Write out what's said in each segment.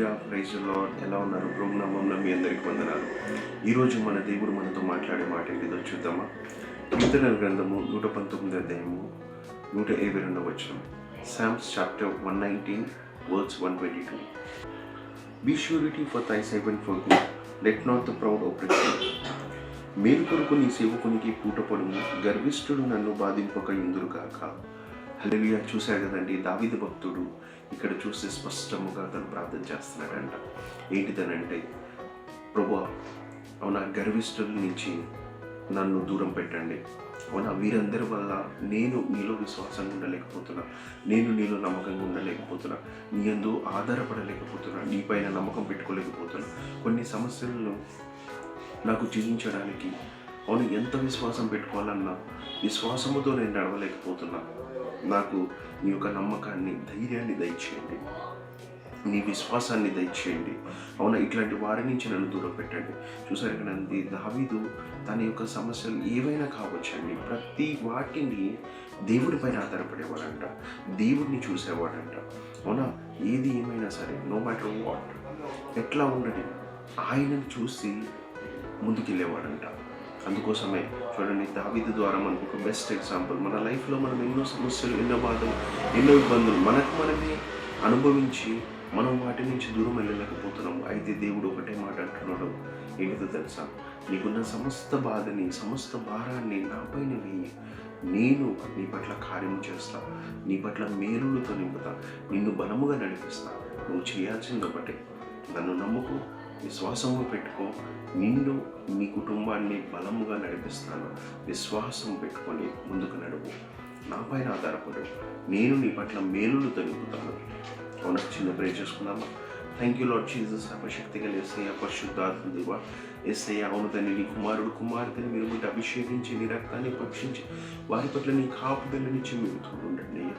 Hallelujah, praise the lord. ఎలా ఉన్నారు? ప్రభు నామమున మీ అందరికీ వందనాలు. ఈరోజు మన దేవుడు మనతో మాట్లాడే మాట ఏంటిదో చూద్దామా? కీర్తనల గ్రంథము 119 అధ్యాయము 122 వచనం. Psalms chapter 119 verse 122. Be surety for thy servant for good, let not the proud oppress thee. మేలు కొరకు నీ సేవకునికి పూటపడుము, గర్విష్ఠుడు నన్ను బాధింపక ఇందురుగాక. హల్లెలూయా. చూశారు కదండి, దావీదు భక్తుడు ఇక్కడ చూస్తే స్పష్టముగా తను ప్రార్థన చేస్తున్నాడంట. ఏంటిదనంటే, ప్రభువా, అవునా, గర్విష్ఠుల నుంచి నన్ను దూరం పెట్టండి. అవునా, వీరందరి వల్ల నేను నీలో విశ్వాసంగా ఉండలేకపోతున్నా, నేను నీలో నమ్మకంగా ఉండలేకపోతున్నా, నీ యందు ఆధారపడలేకపోతున్నా, నీపైన నమ్మకం పెట్టుకోలేకపోతున్నా. కొన్ని సమస్యలను నాకు జీవించడానికి అవును ఎంత విశ్వాసం పెట్టుకోవాలన్నా విశ్వాసముతో నేను నడవలేకపోతున్నా. నాకు నీ యొక్క నమ్మకాన్ని, ధైర్యాన్ని దయచేయండి, నీ విశ్వాసాన్ని దయచేయండి. అవునా, ఇట్లాంటి వారి నుంచి నన్ను దూరం పెట్టండి. చూసారు ఇక్కడ దావీదు తన యొక్క సమస్యలు ఏవైనా కావచ్చండి, ప్రతి వాటిని దేవుడి పైన ఆధారపడేవాడంట, దేవుడిని చూసేవాడంట. అవునా, ఏది ఏమైనా సరే, నో మ్యాటర్ వాట్, ఎట్లా ఉండని ఆయనను చూసి ముందుకెళ్ళేవాడంట. అందుకోసమే చూడండి, దావీదు ద్వారా మనకు ఒక బెస్ట్ ఎగ్జాంపుల్. మన లైఫ్లో మనం ఎన్నో సమస్యలు, ఎన్నో బాధలు, ఎన్నో ఇబ్బందులు మనమే అనుభవించి మనం వాటి నుంచి దూరం వెళ్ళలేకపోతున్నాము. అయితే దేవుడు ఒకటే మాట అంటున్నాడు, ఏంటిదో తెలుసా? నీకున్న సమస్త బాధని, సమస్త భారాన్ని నాపైన వేయి, నేను నీ పట్ల కార్యం చేస్తా, నీ పట్ల మేలులతో నింపుతా, నిన్ను బలముగా నడిపిస్తా. నువ్వు చేయాల్సింది ఒకటే, నన్ను నమ్ముకో, విశ్వాసము పెట్టుకో, నిన్ను, నీ కుటుంబాన్ని బలముగా నడిపిస్తాను. విశ్వాసం పెట్టుకొని ముందుకు నడువు, నా పైన ఆధారపడు, నేను నీ పట్ల మేలులతో నింపుతాను. అవునా, చిన్న ప్రే చేసుకున్నామా? Thank you Lord Jesus. అపశక్తి గల యేసయ్య, పరిశుద్ధాత్మ దేవా, యేసయ్య, అవును తండ్రి, నీ కుమారుడు కుమార్తెని మీరు మీరు అభిషేకించి, నీ రక్తాన్ని పక్షించి, వారి పట్ల నీ కాపుదలనిచ్చి మీరు తోడుండండి అయ్యా.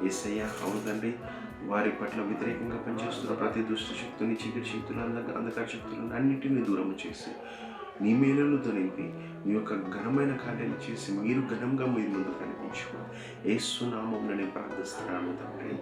యేసయ్య, అవును తండ్రి, వారి పట్ల వ్యతిరేకంగా పనిచేస్తున్న ప్రతి దుష్ట శక్తుని, చీకటి శక్తులు, అంధకార శక్తులను అన్నింటినీ దూరం చేసి, నీ మేలులతో నింపి, నీ యొక్క ఘనమైన కార్యాలు చేసి మీరు ఘనంగా మీరు ముందు కనిపించుకోండి. యేసు నామమున నేను ప్రార్థిస్తున్నాను తండ్రి.